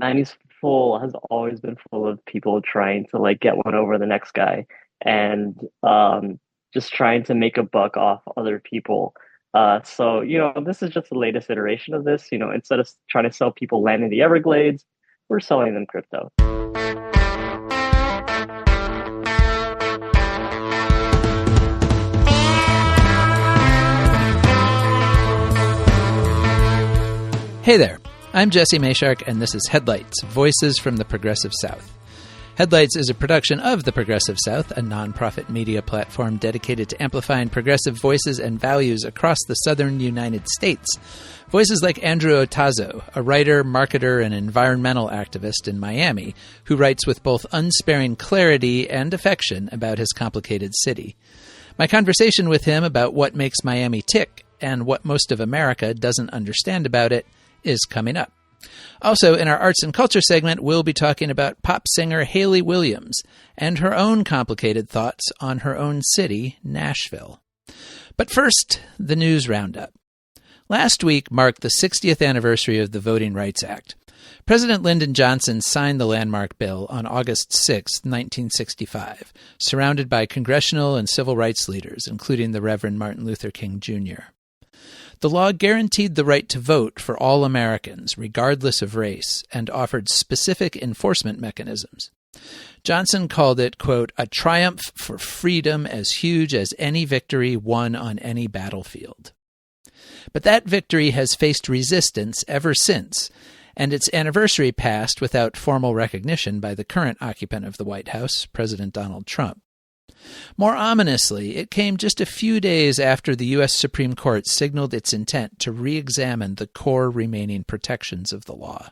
90s full has always been full of people trying to like get one over the next guy and just trying to make a buck off other people. So, this is just the latest iteration of this. Instead of trying to sell people land in the Everglades, we're selling them crypto. Hey there, I'm Jesse Mayshark, and this is Headlights, Voices from the Progressive South. Headlights is a production of the Progressive South, a nonprofit media platform dedicated to amplifying progressive voices and values across the southern United States. Voices like Andrew Otazo, a writer, marketer, and environmental activist in Miami, who writes with both unsparing clarity and affection about his complicated city. My conversation with him about what makes Miami tick and what most of America doesn't understand about it is coming up. Also, in our arts and culture segment, we'll be talking about pop singer Hayley Williams and her own complicated thoughts on her own city, Nashville. But first, the news roundup. Last week marked the 60th anniversary of the Voting Rights Act. President Lyndon Johnson signed the landmark bill on August 6, 1965, surrounded by congressional and civil rights leaders, including the Reverend Martin Luther King Jr. The law guaranteed the right to vote for all Americans, regardless of race, and offered specific enforcement mechanisms. Johnson called it, quote, a triumph for freedom as huge as any victory won on any battlefield. But that victory has faced resistance ever since, and its anniversary passed without formal recognition by the current occupant of the White House, President Donald Trump. More ominously, it came just a few days after the U.S. Supreme Court signaled its intent to re-examine the core remaining protections of the law.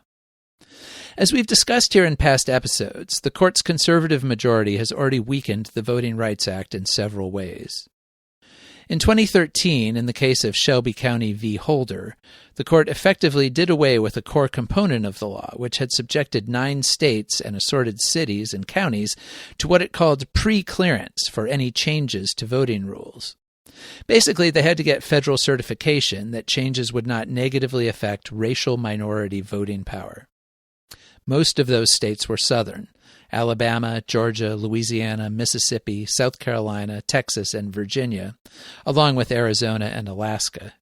As we've discussed here in past episodes, the court's conservative majority has already weakened the Voting Rights Act in several ways. In 2013, in the case of Shelby County v. Holder, the court effectively did away with a core component of the law, which had subjected 9 states and assorted cities and counties to what it called pre-clearance for any changes to voting rules. Basically, they had to get federal certification that changes would not negatively affect racial minority voting power. Most of those states were Southern: Alabama, Georgia, Louisiana, Mississippi, South Carolina, Texas, and Virginia, along with Arizona and Alaska.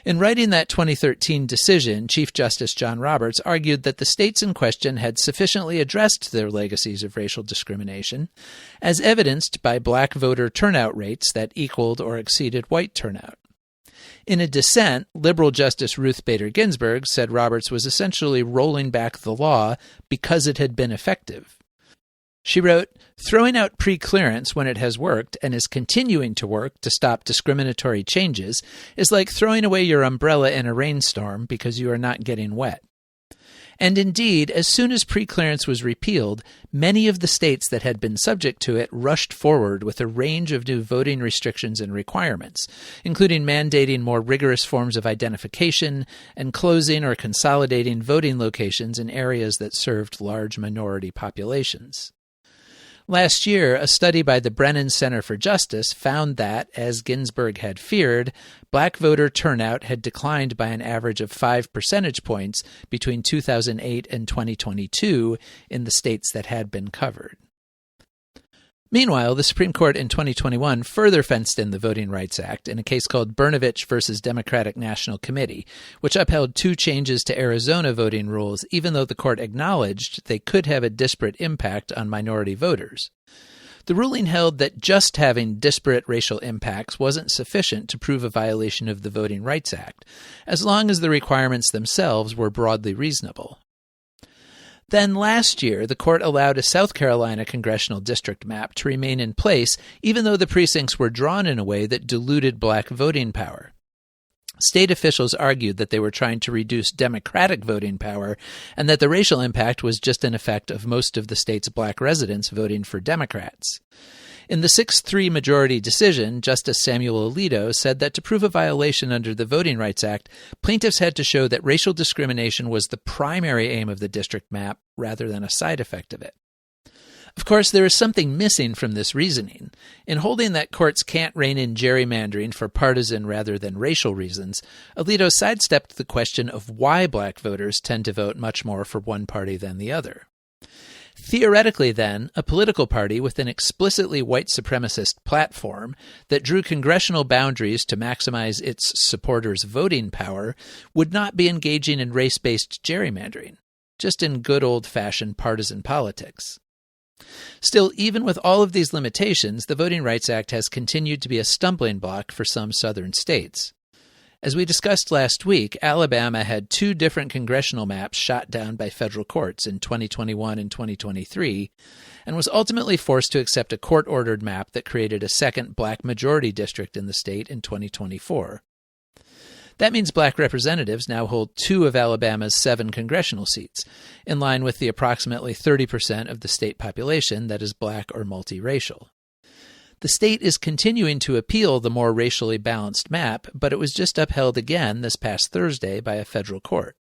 In writing that 2013 decision, Chief Justice John Roberts argued that the states in question had sufficiently addressed their legacies of racial discrimination, as evidenced by black voter turnout rates that equaled or exceeded white turnout. In a dissent, liberal Justice Ruth Bader Ginsburg said Roberts was essentially rolling back the law because it had been effective. She wrote, "Throwing out pre-clearance when it has worked and is continuing to work to stop discriminatory changes is like throwing away your umbrella in a rainstorm because you are not getting wet." And indeed, as soon as pre-clearance was repealed, many of the states that had been subject to it rushed forward with a range of new voting restrictions and requirements, including mandating more rigorous forms of identification and closing or consolidating voting locations in areas that served large minority populations. Last year, a study by the Brennan Center for Justice found that, as Ginsburg had feared, black voter turnout had declined by an average of 5 percentage points between 2008 and 2022 in the states that had been covered. Meanwhile, the Supreme Court in 2021 further fenced in the Voting Rights Act in a case called Brnovich v. Democratic National Committee, which upheld 2 changes to Arizona voting rules, even though the court acknowledged they could have a disparate impact on minority voters. The ruling held that just having disparate racial impacts wasn't sufficient to prove a violation of the Voting Rights Act, as long as the requirements themselves were broadly reasonable. Then last year, the court allowed a South Carolina congressional district map to remain in place, even though the precincts were drawn in a way that diluted black voting power. State officials argued that they were trying to reduce Democratic voting power and that the racial impact was just an effect of most of the state's black residents voting for Democrats. In the 6-3 majority decision, Justice Samuel Alito said that to prove a violation under the Voting Rights Act, plaintiffs had to show that racial discrimination was the primary aim of the district map rather than a side effect of it. Of course, there is something missing from this reasoning. In holding that courts can't rein in gerrymandering for partisan rather than racial reasons, Alito sidestepped the question of why black voters tend to vote much more for one party than the other. Theoretically, then, a political party with an explicitly white supremacist platform that drew congressional boundaries to maximize its supporters' voting power would not be engaging in race-based gerrymandering, just in good old-fashioned partisan politics. Still, even with all of these limitations, the Voting Rights Act has continued to be a stumbling block for some southern states. As we discussed last week, Alabama had 2 different congressional maps shot down by federal courts in 2021 and 2023, and was ultimately forced to accept a court-ordered map that created a second black majority district in the state in 2024. That means black representatives now hold 2 of Alabama's 7 congressional seats, in line with the approximately 30% of the state population that is black or multiracial. The state is continuing to appeal the more racially balanced map, but it was just upheld again this past Thursday by a federal court.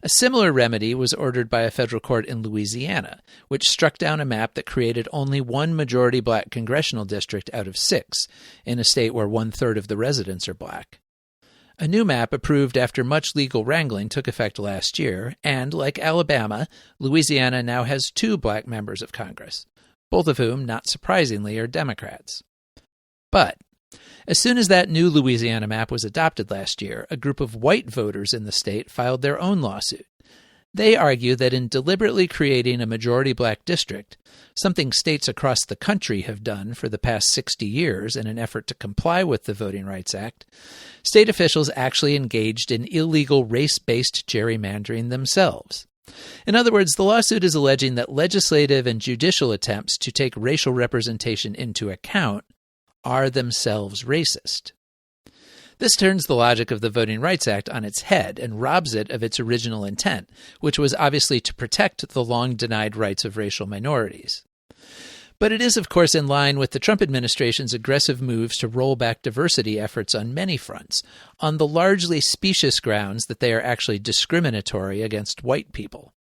A similar remedy was ordered by a federal court in Louisiana, which struck down a map that created only 1 majority black congressional district out of 6, in a state where 1/3 of the residents are black. A new map approved after much legal wrangling took effect last year, and, like Alabama, Louisiana now has 2 black members of Congress, both of whom, not surprisingly, are Democrats. But as soon as that new Louisiana map was adopted last year, a group of white voters in the state filed their own lawsuit. They argue that in deliberately creating a majority black district, something states across the country have done for the past 60 years in an effort to comply with the Voting Rights Act, state officials actually engaged in illegal race-based gerrymandering themselves. In other words, the lawsuit is alleging that legislative and judicial attempts to take racial representation into account are themselves racist. This turns the logic of the Voting Rights Act on its head and robs it of its original intent, which was obviously to protect the long-denied rights of racial minorities. But it is, of course, in line with the Trump administration's aggressive moves to roll back diversity efforts on many fronts, on the largely specious grounds that they are actually discriminatory against white people.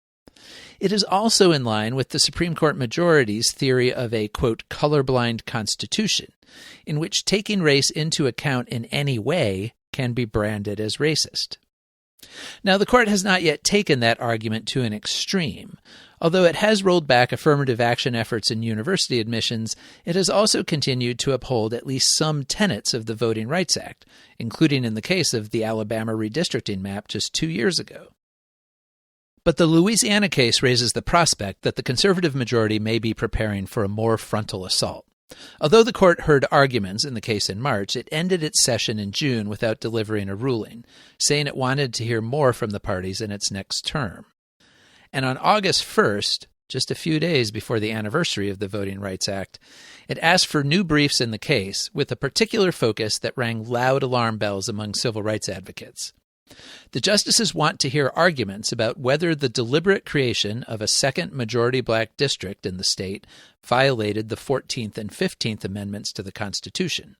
It is also in line with the Supreme Court majority's theory of a, quote, colorblind constitution, in which taking race into account in any way can be branded as racist. Now, the court has not yet taken that argument to an extreme. Although it has rolled back affirmative action efforts in university admissions, it has also continued to uphold at least some tenets of the Voting Rights Act, including in the case of the Alabama redistricting map just 2 years ago. But the Louisiana case raises the prospect that the conservative majority may be preparing for a more frontal assault. Although the court heard arguments in the case in March, it ended its session in June without delivering a ruling, saying it wanted to hear more from the parties in its next term. And on August 1st, just a few days before the anniversary of the Voting Rights Act, it asked for new briefs in the case, with a particular focus that rang loud alarm bells among civil rights advocates. The justices want to hear arguments about whether the deliberate creation of a second majority black district in the state violated the 14th and 15th Amendments to the Constitution.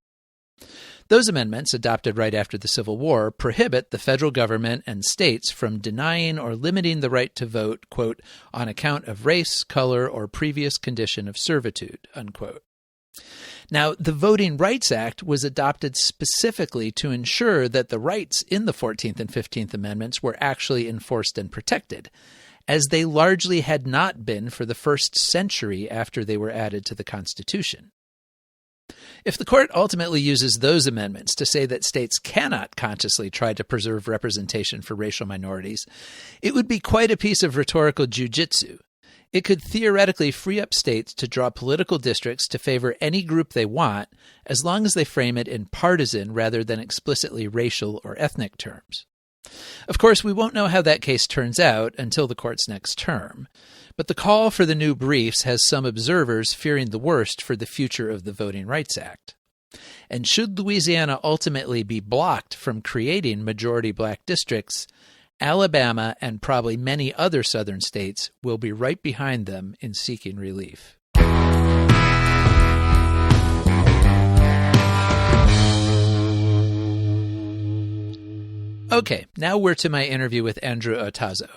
Those amendments, adopted right after the Civil War, prohibit the federal government and states from denying or limiting the right to vote, quote, on account of race, color, or previous condition of servitude, unquote. Now, the Voting Rights Act was adopted specifically to ensure that the rights in the 14th and 15th Amendments were actually enforced and protected, as they largely had not been for the first century after they were added to the Constitution. If the court ultimately uses those amendments to say that states cannot consciously try to preserve representation for racial minorities, it would be quite a piece of rhetorical jujitsu. It could theoretically free up states to draw political districts to favor any group they want, as long as they frame it in partisan rather than explicitly racial or ethnic terms. Of course, we won't know how that case turns out until the court's next term, but the call for the new briefs has some observers fearing the worst for the future of the Voting Rights Act. And should Louisiana ultimately be blocked from creating majority black districts, Alabama and probably many other southern states will be right behind them in seeking relief. Okay, now we're to my interview with Andrew Otazo.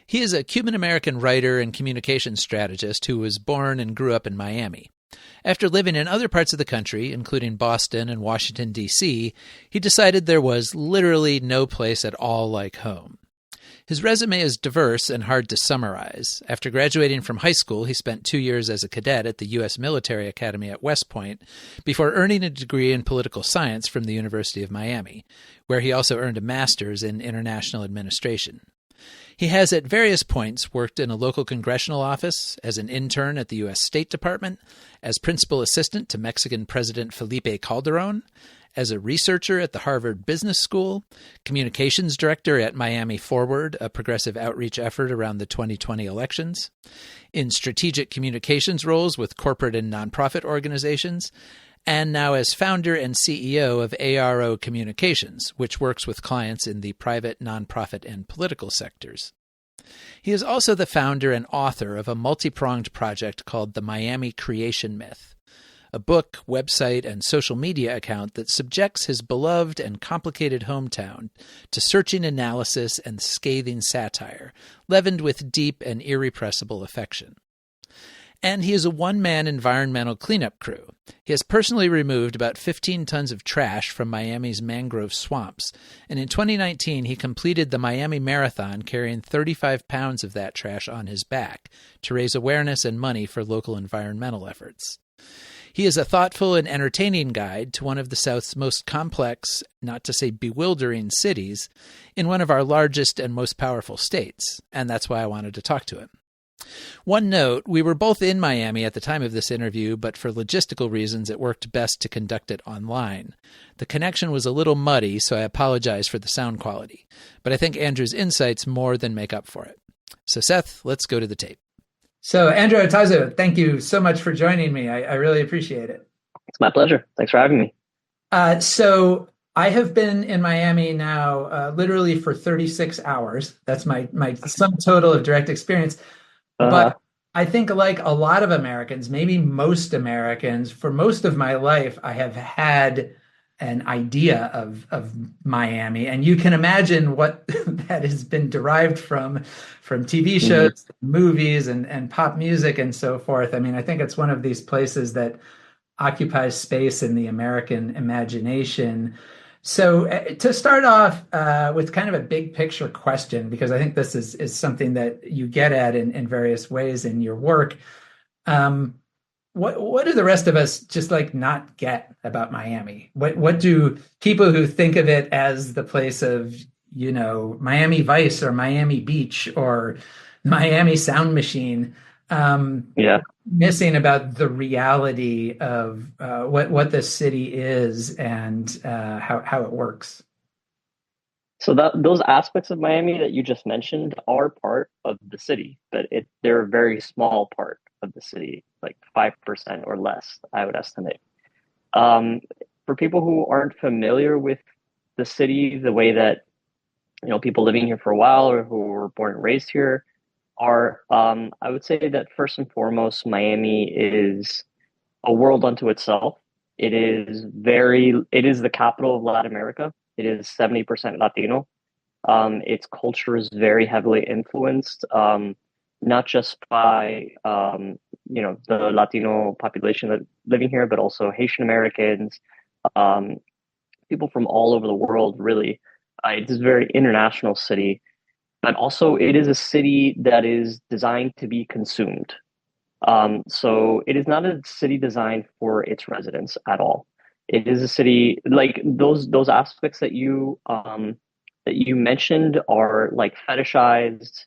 He is a Cuban-American writer and communications strategist who was born and grew up in Miami. After living in other parts of the country, including Boston and Washington, D.C., he decided there was literally no place at all like home. His resume is diverse and hard to summarize. After graduating from high school, he spent 2 years as a cadet at the U.S. Military Academy at West Point before earning a degree in political science from the University of Miami, where he also earned a master's in international administration. He has at various points worked in a local congressional office, as an intern at the U.S. State Department, as principal assistant to Mexican President Felipe Calderon, as a researcher at the Harvard Business School, communications director at Miami Forward, a progressive outreach effort around the 2020 elections, in strategic communications roles with corporate and nonprofit organizations, and now as founder and CEO of ARO Communications, which works with clients in the private, nonprofit, and political sectors. He is also the founder and author of a multi-pronged project called the Miami Creation Myth, a book, website, and social media account that subjects his beloved and complicated hometown to searching analysis and scathing satire, leavened with deep and irrepressible affection. And he is a one-man environmental cleanup crew. He has personally removed about 15 tons of trash from Miami's mangrove swamps, and in 2019 he completed the Miami Marathon carrying 35 pounds of that trash on his back to raise awareness and money for local environmental efforts. He is a thoughtful and entertaining guide to one of the South's most complex, not to say bewildering, cities in one of our largest and most powerful states, and that's why I wanted to talk to him. One note, we were both in Miami at the time of this interview, but for logistical reasons it worked best to conduct it online. The connection was a little muddy, so I apologize for the sound quality, but I think Andrew's insights more than make up for it. So Seth, let's go to the tape. So Andrew Otazo, thank you so much for joining me. I really appreciate it. It's my pleasure. Thanks for having me. So I have been in Miami now literally for 36 hours. That's my sum total of direct experience. But I think like a lot of Americans, maybe most Americans, for most of my life, I have had an idea of Miami. And you can imagine what that has been derived from TV shows, movies, and pop music and so forth. I mean, I think it's one of these places that occupies space in the American imagination. So to start off with kind of a big picture question, because I think this is something that you get at in various ways in your work. What do the rest of us just like not get about Miami? What do people who think of it as the place of, you know, Miami Vice or Miami Beach or Miami Sound Machine, missing about the reality of what the city is and how it works? So those aspects of Miami that you just mentioned are part of the city, but they're a very small part of the city, like 5% or less, I would estimate. For people who aren't familiar with the city, the way that, you know, people living here for a while or who were born and raised here are, I would say that first and foremost, Miami is a world unto itself. It is the capital of Latin America. It is 70% Latino. Its culture is very heavily influenced, not just by the Latino population that living here, but also Haitian Americans, people from all over the world. Really, it is a very international city, but also it is a city that is designed to be consumed. So it is not a city designed for its residents at all. It is a city like those aspects that you mentioned are like fetishized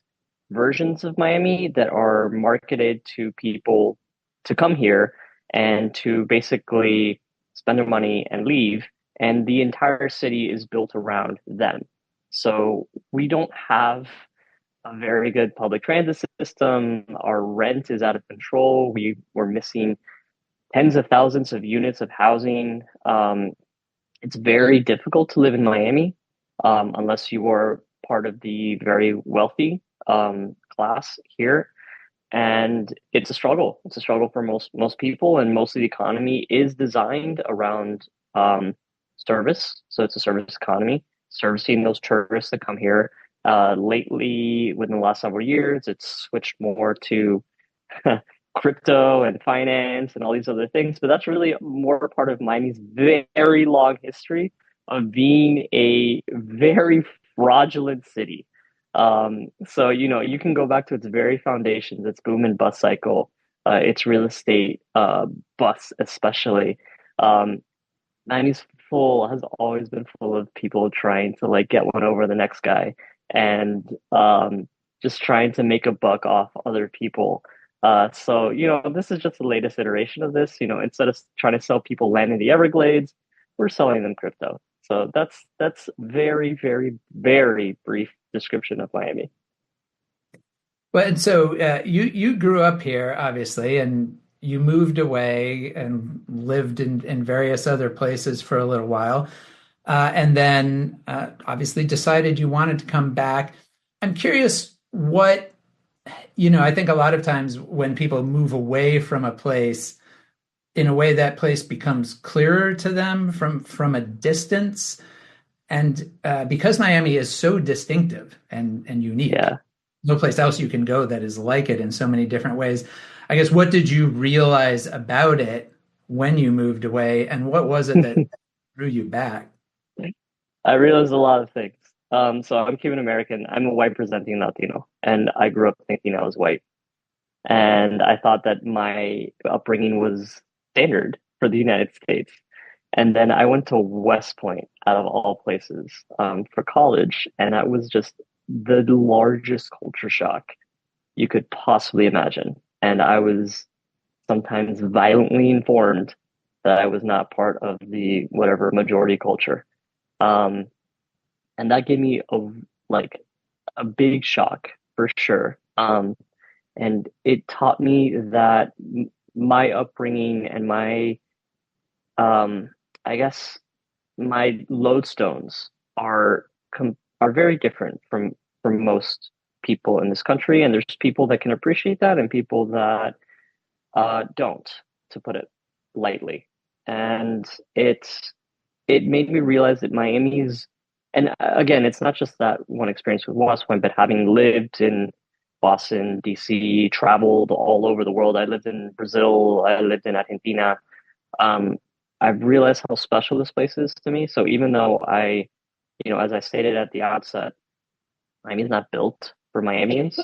versions of Miami that are marketed to people to come here and to basically spend their money and leave. And the entire city is built around them. So we don't have a very good public transit system. Our rent is out of control. We're missing tens of thousands of units of housing. It's very difficult to live in Miami unless you are part of the very wealthy class here. And it's a struggle. It's a struggle for most people, and most of the economy is designed around service. So it's a service economy, servicing those tourists that come here. Lately, within the last several years, it's switched more to crypto and finance and all these other things. But that's really more part of Miami's very long history of being a very fraudulent city. So, you can go back to its very foundations, its boom and bust cycle, its real estate bust, especially. Um, Miami's has always been full of people trying to like get one over the next guy and just trying to make a buck off other people. So, this is just the latest iteration of this. Instead of trying to sell people land in the Everglades, we're selling them crypto. So that's very, very, very brief description of Miami. Well, and so you grew up here, obviously, and you moved away and lived in various other places for a little while, and then obviously decided you wanted to come back. I'm curious what, I think a lot of times when people move away from a place, in a way that place becomes clearer to them from a distance. And because Miami is so distinctive and unique, Yeah. no place else you can go that is like it in so many different ways. I guess what did you realize about it when you moved away, and what was it that drew you back? I realized a lot of things. So I'm Cuban American. I'm a white presenting Latino, and I grew up thinking I was white. And I thought that my upbringing was standard for the United States. And then I went to West Point, out of all places, for college, and that was just the largest culture shock you could possibly imagine. And I was sometimes violently informed that I was not part of the whatever majority culture. Um, and that gave me a big shock for sure. And it taught me that my upbringing and um, I guess my lodestones are are very different from most people in this country, and there's people that can appreciate that and people that don't, to put it lightly. And it made me realize that Miami's, and again, it's not just that one experience with West Point, but having lived in Boston, DC, traveled all over the world. I lived in Brazil, I lived in Argentina. Um, I've realized how special this place is to me. So even though as I stated at the outset, Miami's not built for Miamians,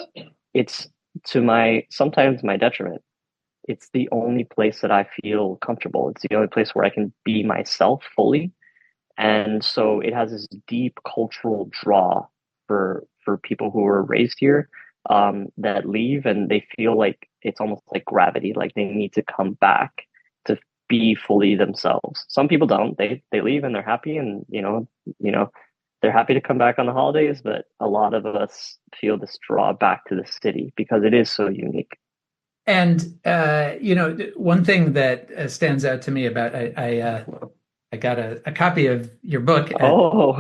it's to my sometimes my detriment. It's the only place that I feel comfortable. It's the only place where I can be myself fully, and so it has this deep cultural draw for people who were raised here, that leave and they feel like it's almost like gravity, like they need to come back to be fully themselves. Some people don't. They leave and they're happy, and they're happy to come back on the holidays, but a lot of us feel this draw back to the city because it is so unique. And one thing that stands out to me about I got a copy of your book Oh,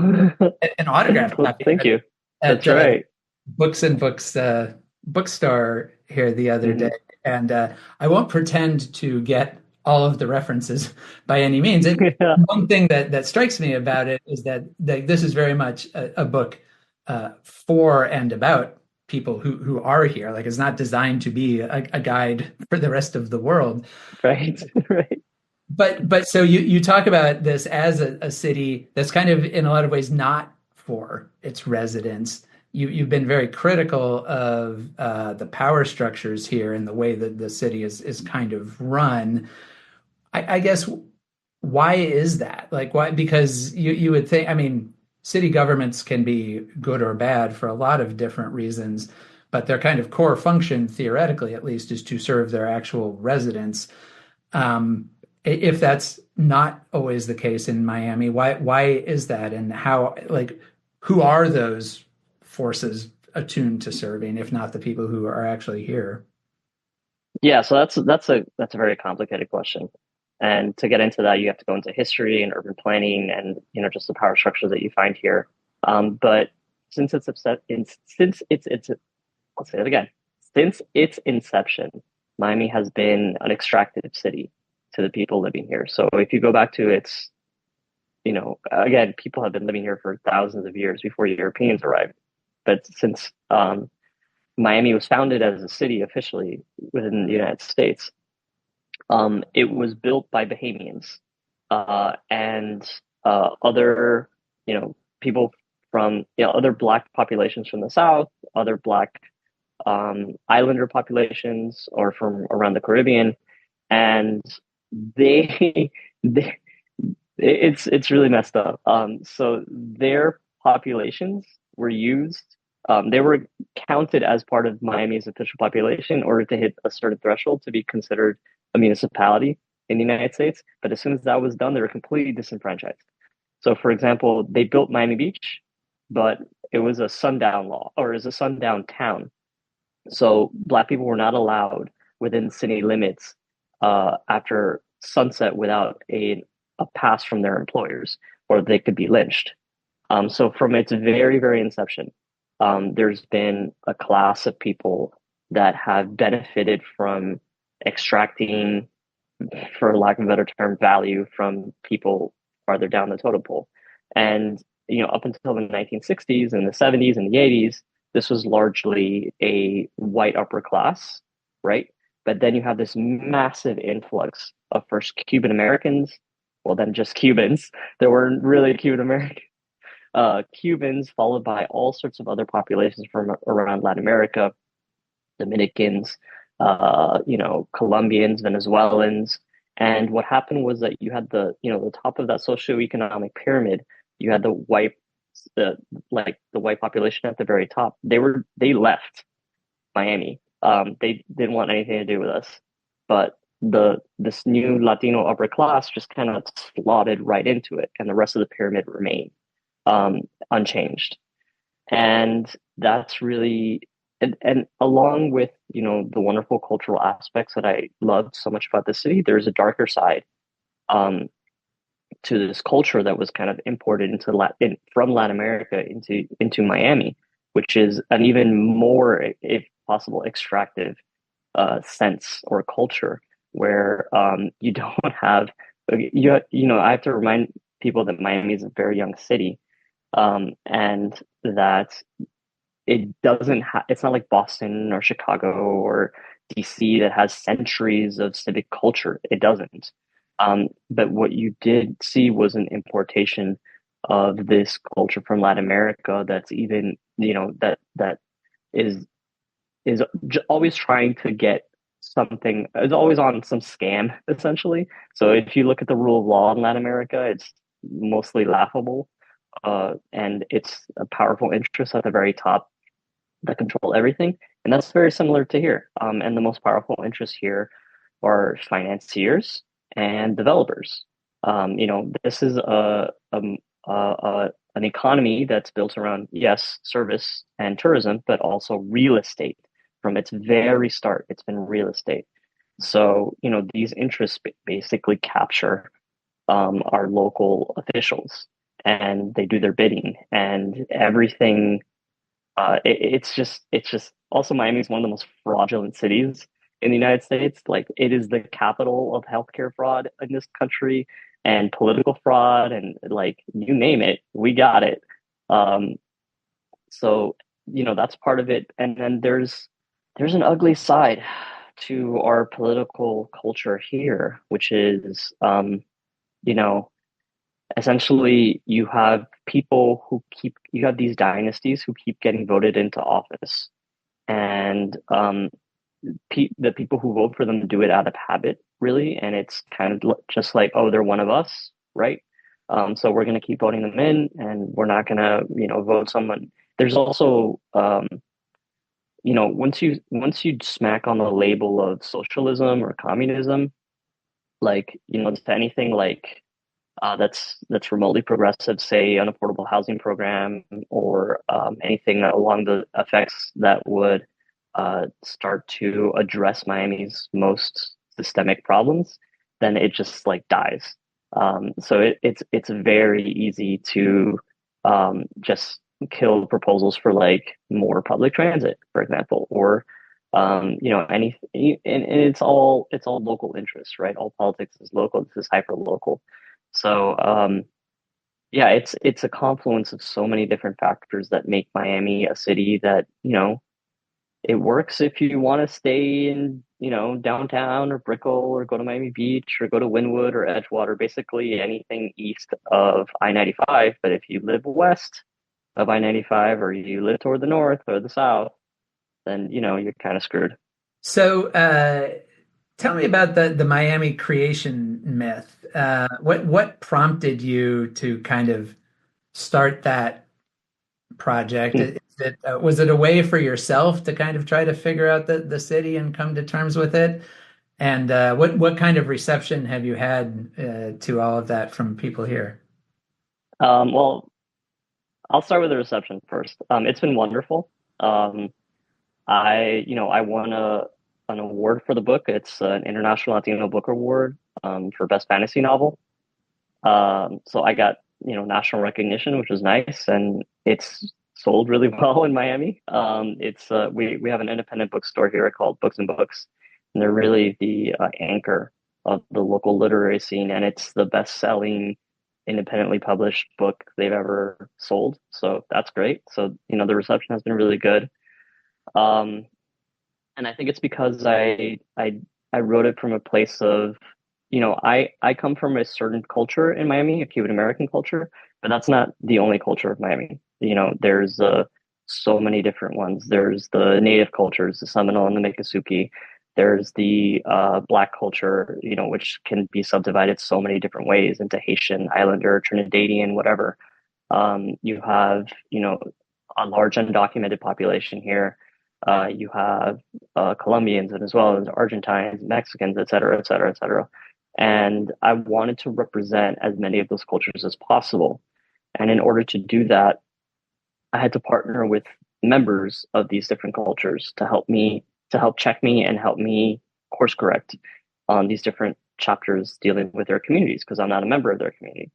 an autographed copy thank you. at That's right. Books and Books bookstore here the other day, Mhm. and I won't pretend to get all of the references by any means. Yeah, One thing that strikes me about it is that this is very much a book for and about people who are here. Like it's not designed to be a guide for the rest of the world. right, right. But so you talk about this as a city that's kind of in a lot of ways not for its residents. You've been very critical of the power structures here and the way that the city is kind of run. I guess why is that? Like why? Because you would think, I mean, city governments can be good or bad for a lot of different reasons, but their kind of core function, theoretically at least, is to serve their actual residents. If that's not always the case in Miami, why is that, and how, like, who are those forces attuned to serving, if not the people who are actually here? Yeah, so that's a very complicated question. And to get into that, you have to go into history and urban planning and just the power structure that you find here. But since it's upset in since it's I'll say it again. Since its inception, Miami has been an extractive city to the people living here. So if you go back to again, people have been living here for thousands of years before Europeans arrived. but since Miami was founded as a city officially within the United States, it was built by Bahamians and other, people from, other Black populations from the South, other Black Islander populations, or from around the Caribbean, and they, they it's really messed up. So their populations were used. They were counted as part of Miami's official population in order to hit a certain threshold to be considered a municipality in the United States. But as soon as that was done, they were completely disenfranchised. So, for example, they built Miami Beach, but it was a sundown law, or it was a sundown town. So Black people were not allowed within city limits after sunset without a pass from their employers, or they could be lynched. So from its very, very inception, there's been a class of people that have benefited from extracting, for lack of a better term, value from people farther down the totem pole. And, up until the 1960s and the 70s and the 80s, this was largely a white upper class, right? But then you have this massive influx of first Cuban Americans, well, then just Cubans. There weren't really Cuban Americans. Cubans, followed by all sorts of other populations from around Latin America, Dominicans, Colombians, Venezuelans. And what happened was that you had the top of that socioeconomic pyramid, you had the the white population at the very top. They left Miami. They didn't want anything to do with us, but this new Latino upper class just kind of slotted right into it, and the rest of the pyramid remained unchanged. And that's really, and along with, the wonderful cultural aspects that I loved so much about the city, there's a darker side um, to this culture that was kind of imported from Latin America into Miami, which is an even more, if possible, extractive sense or culture where you don't have I have to remind people that Miami is a very young city, and that it's not like Boston or Chicago or DC that has centuries of civic culture. It doesn't. But what you did see was an importation of this culture from Latin America that's even, that is always trying to get something, is always on some scam, essentially. So if you look at the rule of law in Latin America, it's mostly laughable. And it's a powerful interest at the very top that control everything. And that's very similar to here. And the most powerful interests here are financiers and developers. This is an economy that's built around, yes, service and tourism, but also real estate. From its very start, it's been real estate. So, these interests basically capture our local officials, and they do their bidding, and everything. It's just also, Miami is one of the most fraudulent cities in the United States. Like, it is the capital of healthcare fraud in this country, and political fraud, and like, you name it, we got it. Um, so, that's part of it. And then there's an ugly side to our political culture here, which is, you know, essentially you have these dynasties who keep getting voted into office, and the people who vote for them do it out of habit, really, and it's kind of just like, oh, they're one of us, right? So we're going to keep voting them in, and we're not going to, vote someone. There's also, once you smack on the label of socialism or communism, like, to anything like that's remotely progressive, say an affordable housing program, or anything along the effects that would start to address Miami's most systemic problems, then it just like dies. So it's very easy to just kill proposals for like more public transit, for example, or any, and it's all local interests, right? All politics is local. This is hyper local. So yeah, it's a confluence of so many different factors that make Miami a city that, it works if you want to stay in, downtown or Brickell or go to Miami Beach or go to Wynwood or Edgewater, basically anything east of I-95. But if you live west of I-95 or you live toward the north or the south, then, you're kind of screwed. So, tell me about the Miami creation myth. What prompted you to kind of start that project? Was it a way for yourself to kind of try to figure out the city and come to terms with it? And what kind of reception have you had to all of that from people here? Well, I'll start with the reception first. It's been wonderful. Um, I won an award for the book. It's an International Latino Book Award for Best Fantasy Novel. So I got, national recognition, which was nice, and it's sold really well in Miami. It's we have an independent bookstore here called Books and Books, and they're really the anchor of the local literary scene, and it's the best-selling independently published book they've ever sold. So that's great. So, the reception has been really good. Um, and I think it's because I wrote it from a place of, I come from a certain culture in Miami, a Cuban American culture, but that's not the only culture of Miami. There's so many different ones. There's the native cultures, the Seminole and the Miccosukee. There's the Black culture, which can be subdivided so many different ways into Haitian, Islander, Trinidadian, whatever. You have, a large undocumented population here. You have Colombians and as well as Argentines, Mexicans, et cetera, et cetera, et cetera. And I wanted to represent as many of those cultures as possible. And in order to do that, I had to partner with members of these different cultures to help check me and help me course correct on these different chapters dealing with their communities because I'm not a member of their community.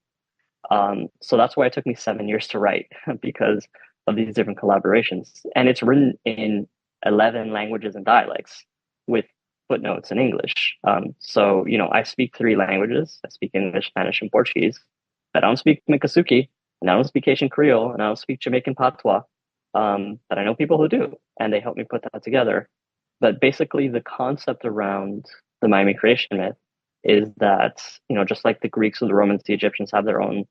So that's why it took me 7 years to write because of these different collaborations. And it's written in 11 languages and dialects with footnotes in English. So, I speak three languages. I speak English, Spanish, and Portuguese. But I don't speak Miccosukee, and I don't speak Haitian Creole, and I don't speak Jamaican Patois. But I know people who do, and they help me put that together. But basically, the concept around the Miami creation myth is that, just like the Greeks or the Romans, the Egyptians have their own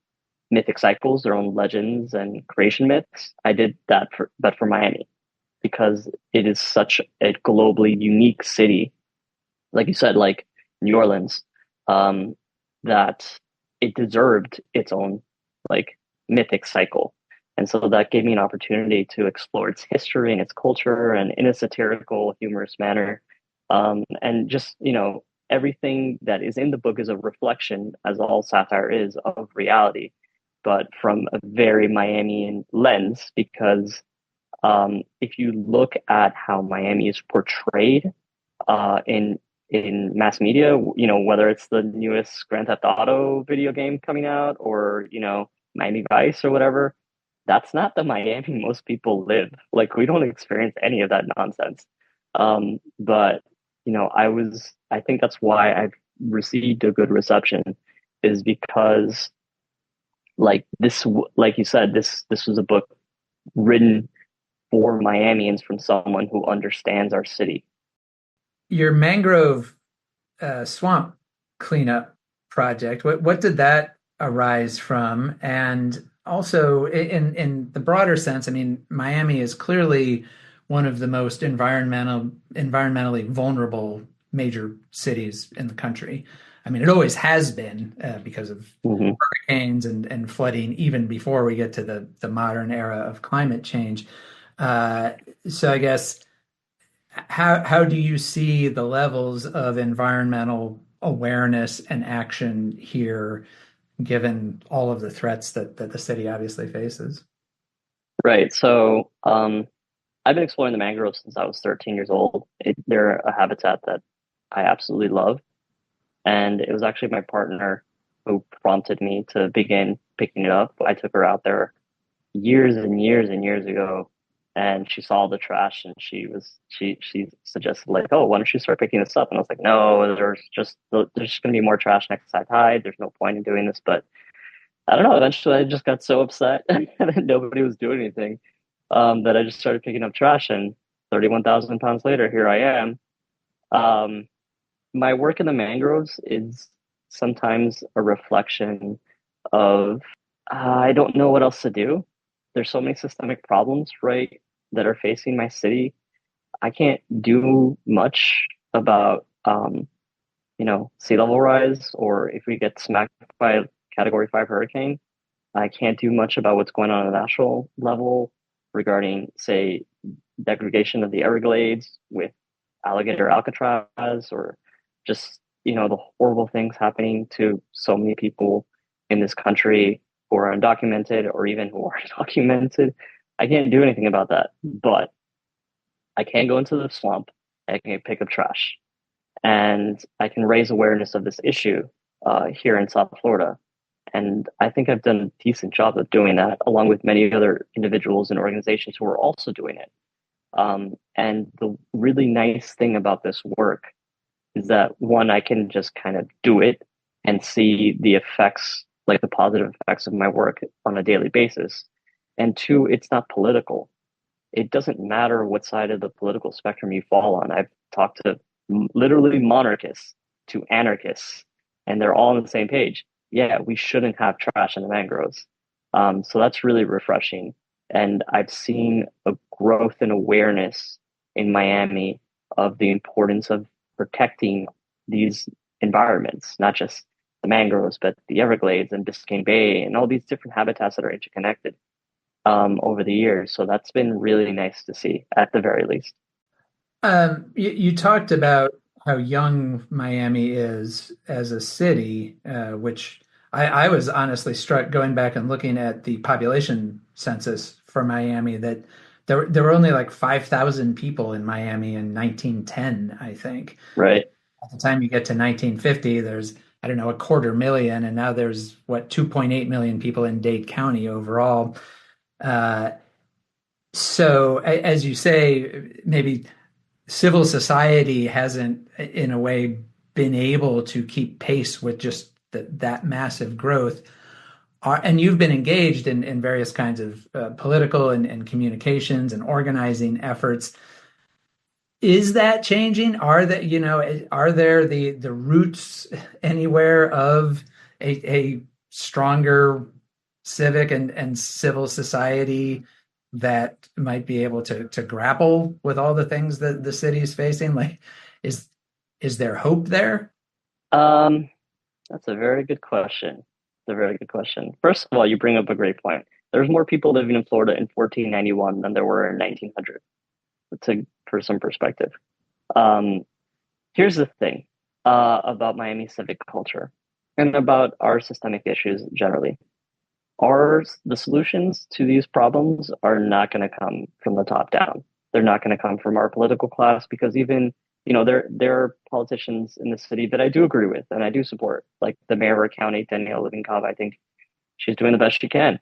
mythic cycles, their own legends and creation myths. I did that but for Miami because it is such a globally unique city, like you said, like New Orleans, um, that it deserved its own like mythic cycle. And so that gave me an opportunity to explore its history and its culture and in a satirical, humorous manner. And just, everything that is in the book is a reflection, as all satire is, of reality, but from a very Miamian lens, because if you look at how Miami is portrayed in mass media, whether it's the newest Grand Theft Auto video game coming out or Miami Vice or whatever, that's not the Miami most people live. Like we don't experience any of that nonsense. But I think that's why I've received a good reception, is because like this, like you said, this was a book written for Miamians from someone who understands our city. Your mangrove swamp cleanup project, what did that arise from? And also in the broader sense, I mean, Miami is clearly one of the most environmentally vulnerable major cities in the country. I mean, it always has been because of Mm-hmm. hurricanes and flooding, even before we get to the modern era of climate change. Uh, so I guess how do you see the levels of environmental awareness and action here, given all of the threats that the city obviously faces? Right. So I've been exploring the mangroves since I was 13 years old. They're a habitat that I absolutely love. And it was actually my partner who prompted me to begin picking it up. I took her out there years and years and years ago, and she saw the trash, and she suggested like, oh, why don't you start picking this up? And I was like, no, there's just going to be more trash next high tide. There's no point in doing this. But I don't know. Eventually, I just got so upset that nobody was doing anything, that I just started picking up trash. And 31,000 pounds later, here I am. Um, my work in the mangroves is sometimes a reflection of I don't know what else to do. There's so many systemic problems, right, that are facing my city. I can't do much about sea level rise, or if we get smacked by a Category 5 hurricane. I can't do much about what's going on at a national level regarding, say, degradation of the Everglades with alligator Alcatraz, or just, the horrible things happening to so many people in this country who are undocumented or even who are documented. I can't do anything about that, but I can go into the swamp and I can pick up trash and I can raise awareness of this issue here in South Florida. And I think I've done a decent job of doing that, along with many other individuals and organizations who are also doing it. And the really nice thing about this work is that one, I can just kind of do it and see the effects, like the positive effects of my work on a daily basis. And two, it's not political. It doesn't matter what side of the political spectrum you fall on. I've talked to literally monarchists to anarchists, and they're all on the same page. Yeah, we shouldn't have trash in the mangroves. So that's really refreshing. And I've seen a growth in awareness in Miami of the importance of protecting these environments, not just the mangroves, but the Everglades and Biscayne Bay and all these different habitats that are interconnected over the years. So that's been really nice to see at the very least. You talked about how young Miami is as a city, which I was honestly struck going back and looking at the population census for Miami that there were only like 5,000 people in Miami in 1910, I think. Right. At the time you get to 1950, there's, I don't know, a quarter million, and now there's what, 2.8 million people in Dade County overall. Uh, so, as you say, maybe civil society hasn't, in a way, been able to keep pace with just that massive growth. And you've been engaged in various kinds of political and communications and organizing efforts. Is that changing? Are there the roots anywhere of a stronger civic and civil society that might be able to grapple with all the things that the city is facing? Like, is is there hope there? Um, that's a very good question. It's a very good question. First of all, you bring up a great point. There's more people living in Florida in 1491 than there were in 1900. For some perspective. Um, here's the thing about Miami civic culture and about our systemic issues generally. The solutions to these problems are not going to come from the top down. They're not going to come from our political class because even there are politicians in the city that I do agree with and I do support, like the mayor of our county, Danielle Livinkov. I think she's doing the best she can.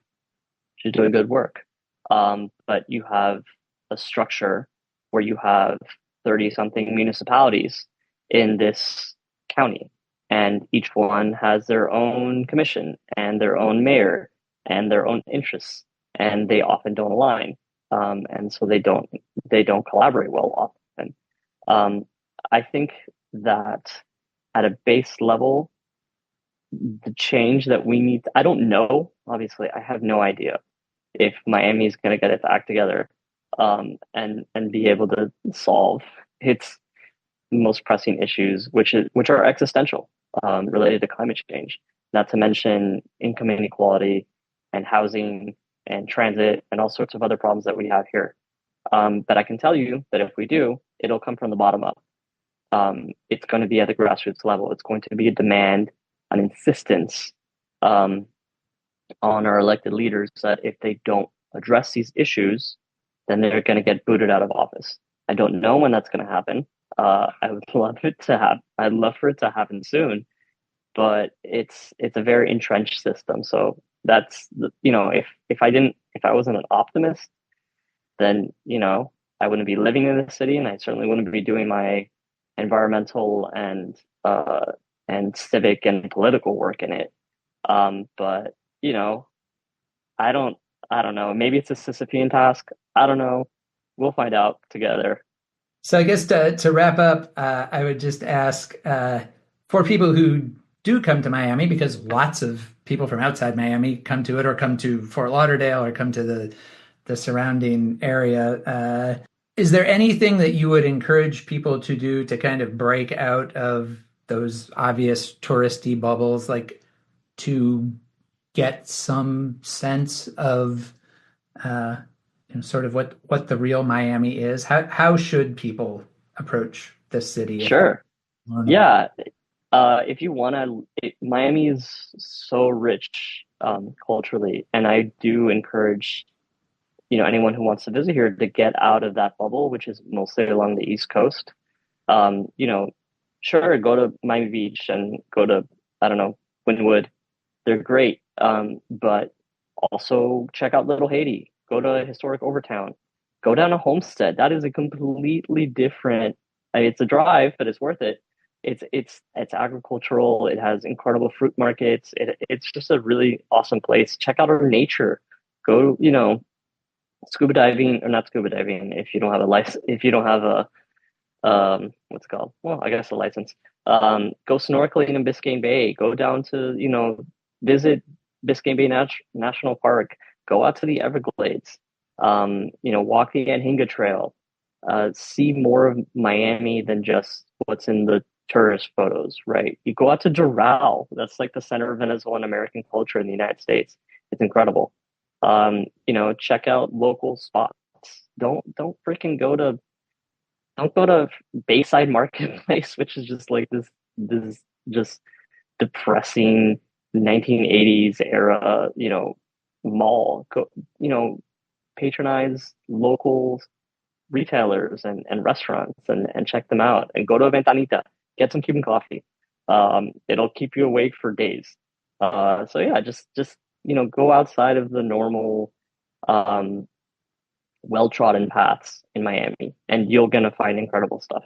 She's doing good work. But you have a structure where you have 30 something municipalities in this county, and each one has their own commission and their own mayor and their own interests, and they often don't align. And so they don't collaborate well often. Um, I think that at a base level, the change that we need, I don't know, obviously, I have no idea if Miami is going to get its act together and be able to solve its most pressing issues, which are existential, related to climate change. Not to mention income inequality and housing and transit and all sorts of other problems that we have here. But I can tell you that if we do, it'll come from the bottom up. It's going to be at the grassroots level. It's going to be a demand, an insistence um, on our elected leaders that if they don't address these issues, then they're going to get booted out of office. I don't know when that's going to happen. I would love it to happen. I'd love for it to happen soon, but it's a very entrenched system. So that's if I wasn't an optimist, then I wouldn't be living in the city, and I certainly wouldn't be doing my environmental and civic and political work in it. But you know, I don't I don't know. Maybe it's a Sisyphean task. I don't know. We'll find out together. So I guess to wrap up, I would just ask for people who do come to Miami, because lots of people from outside Miami come to it, or come to Fort Lauderdale, or come to the surrounding area. Is there anything that you would encourage people to do to kind of break out of those obvious touristy bubbles, like to get some sense of uh, sort of what the real Miami is? How should people approach this city if they Sure. learn about Yeah. If you want to, Miami is so rich culturally, and I do encourage anyone who wants to visit here to get out of that bubble, which is mostly along the East Coast. Um, you know, sure, go to Miami Beach and go to I don't know Wynwood. They're great, but also check out Little Haiti. Go to historic Overtown. Go down to Homestead. That is a completely different. I mean, it's a drive, but it's worth it. It's agricultural. It has incredible fruit markets. It's just a really awesome place. Check out our nature. Go, scuba diving or not scuba diving if you don't have a license. If you don't have a what's it called? Well, I guess a license. Go snorkeling in Biscayne Bay. Go down to visit Biscayne Bay National Park. Go out to the Everglades. Walk the Anhinga Trail. See more of Miami than just what's in the tourist photos, right? You go out to Doral. That's like the center of Venezuelan American culture in the United States. It's incredible. Check out local spots. Don't freaking don't go to Bayside Marketplace, which is just like this just depressing 1980s era, mall. Go, patronize local retailers and restaurants and check them out and go to a Ventanita, get some Cuban coffee. It'll keep you awake for days. So yeah, just go outside of the normal um, well-trodden paths in Miami, and you're gonna find incredible stuff.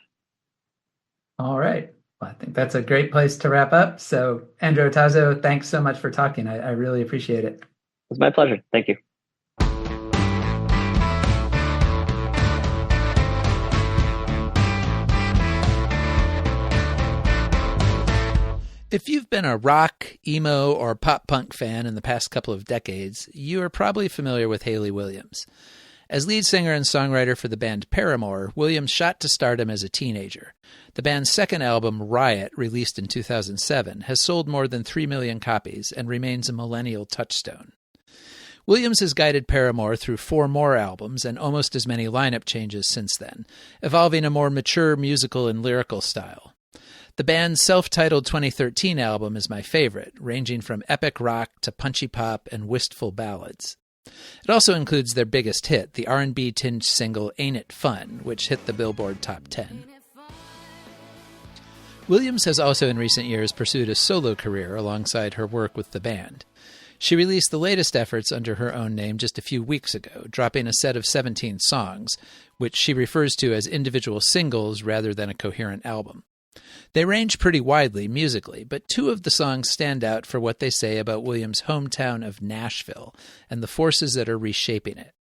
All right. Well, I think that's a great place to wrap up. So, Andrew Otazo, thanks so much for talking. I really appreciate it. It's my pleasure. Thank you. If you've been a rock, emo, or pop punk fan in the past couple of decades, you are probably familiar with Hayley Williams. As lead singer and songwriter for the band Paramore, Williams shot to stardom as a teenager. The band's second album, Riot, released in 2007, has sold more than 3 million copies and remains a millennial touchstone. Williams has guided Paramore through 4 more albums and almost as many lineup changes since then, evolving a more mature musical and lyrical style. The band's self-titled 2013 album is my favorite, ranging from epic rock to punchy pop and wistful ballads. It also includes their biggest hit, the R&B-tinged single Ain't It Fun, which hit the Billboard Top 10. Williams has also in recent years pursued a solo career alongside her work with the band. She released the latest efforts under her own name just a few weeks ago, dropping a set of 17 songs, which she refers to as individual singles rather than a coherent album. They range pretty widely musically, but 2 of the songs stand out for what they say about Williams' hometown of Nashville and the forces that are reshaping it.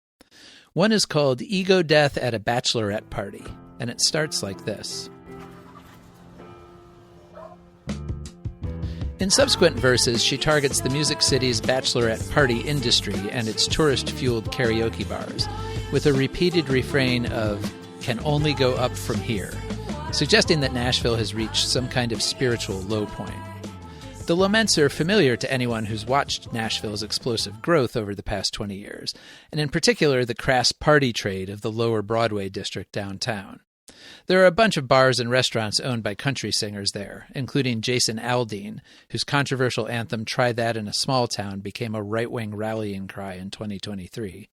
One is called Ego Death at a Bachelorette Party, and it starts like this. In subsequent verses, she targets the Music City's bachelorette party industry and its tourist-fueled karaoke bars, with a repeated refrain of, "Can only go up from here," suggesting that Nashville has reached some kind of spiritual low point. The laments are familiar to anyone who's watched Nashville's explosive growth over the past 20 years, and in particular the crass party trade of the lower Broadway district downtown. There are a bunch of bars and restaurants owned by country singers there, including Jason Aldean, whose controversial anthem Try That in a Small Town became a right-wing rallying cry in 2023.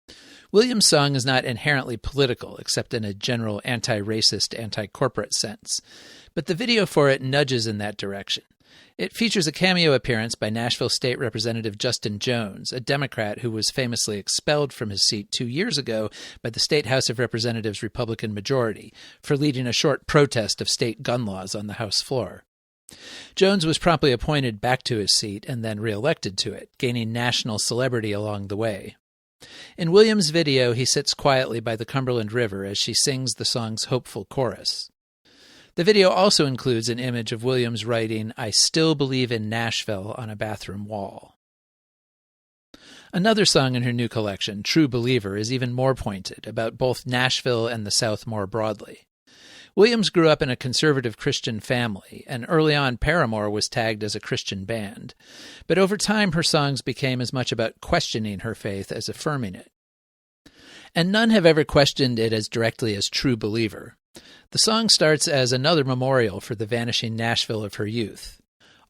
Williams' song is not inherently political, except in a general anti-racist, anti-corporate sense, but the video for it nudges in that direction. It features a cameo appearance by Nashville State Representative Justin Jones, a Democrat who was famously expelled from his seat 2 years ago by the State House of Representatives Republican majority for leading a short protest of state gun laws on the House floor. Jones was promptly appointed back to his seat and then reelected to it, gaining national celebrity along the way. In Williams' video, he sits quietly by the Cumberland River as she sings the song's hopeful chorus. The video also includes an image of Williams writing, "I still believe in Nashville" on a bathroom wall. Another song in her new collection, True Believer, is even more pointed, about both Nashville and the South more broadly. Williams grew up in a conservative Christian family, and early on Paramore was tagged as a Christian band. But over time her songs became as much about questioning her faith as affirming it. And none have ever questioned it as directly as True Believer. The song starts as another memorial for the vanishing Nashville of her youth.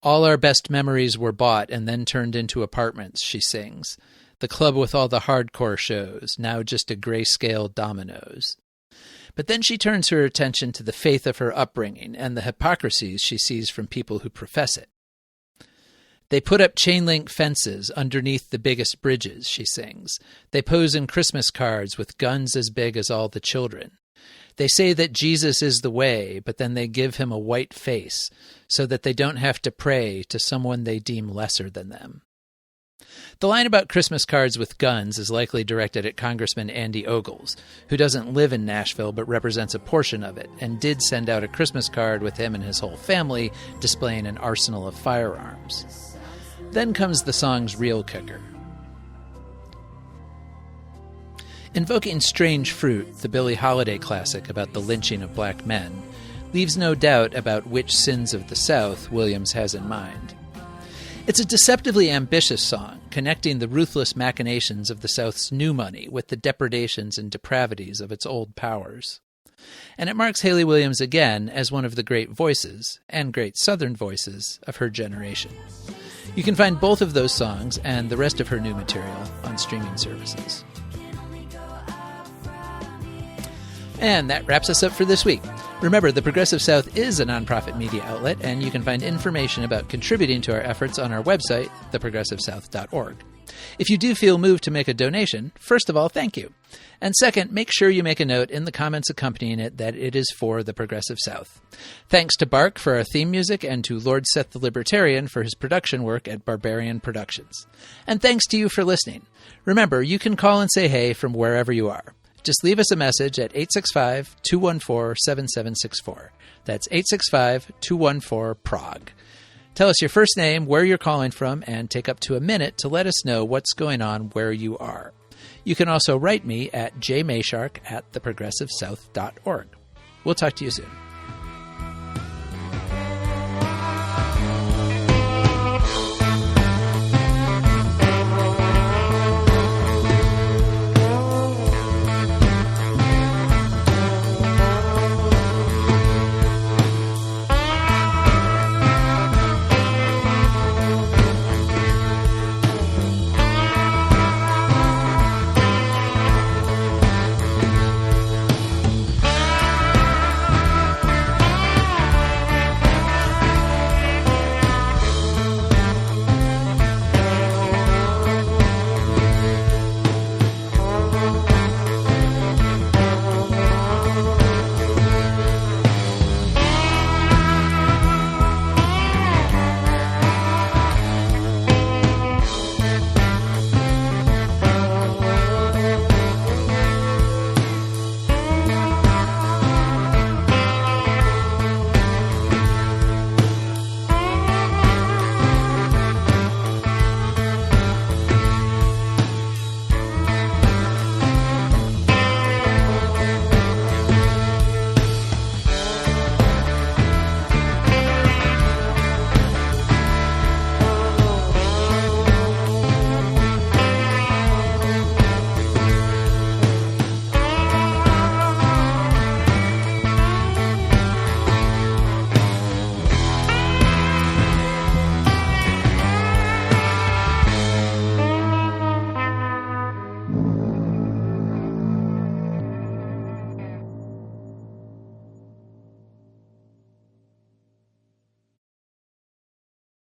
"All our best memories were bought and then turned into apartments," she sings. "The club with all the hardcore shows, now just a grayscale Domino's." But then she turns her attention to the faith of her upbringing and the hypocrisies she sees from people who profess it. "They put up chain-link fences underneath the biggest bridges," she sings. "They pose in Christmas cards with guns as big as all the children. They say that Jesus is the way, but then they give him a white face so that they don't have to pray to someone they deem lesser than them." The line about Christmas cards with guns is likely directed at Congressman Andy Ogles, who doesn't live in Nashville but represents a portion of it, and did send out a Christmas card with him and his whole family displaying an arsenal of firearms. Then comes the song's real kicker. Invoking Strange Fruit, the Billie Holiday classic about the lynching of black men, leaves no doubt about which sins of the South Williams has in mind. It's a deceptively ambitious song, connecting the ruthless machinations of the South's new money with the depredations and depravities of its old powers. And it marks Hayley Williams again as one of the great voices, and great Southern voices, of her generation. You can find both of those songs and the rest of her new material on streaming services. And that wraps us up for this week. Remember, the Progressive South is a nonprofit media outlet, and you can find information about contributing to our efforts on our website, theprogressivesouth.org. If you do feel moved to make a donation, first of all, thank you. And second, make sure you make a note in the comments accompanying it that it is for the Progressive South. Thanks to Bark for our theme music and to Lord Seth the Libertarian for his production work at Barbarian Productions. And thanks to you for listening. Remember, you can call and say hey from wherever you are. Just leave us a message at 865-214-7764. That's 865-214-PROG. Tell us your first name, where you're calling from, and take up to a minute to let us know what's going on where you are. You can also write me at jmayshark@theprogressivesouth.org. We'll talk to you soon.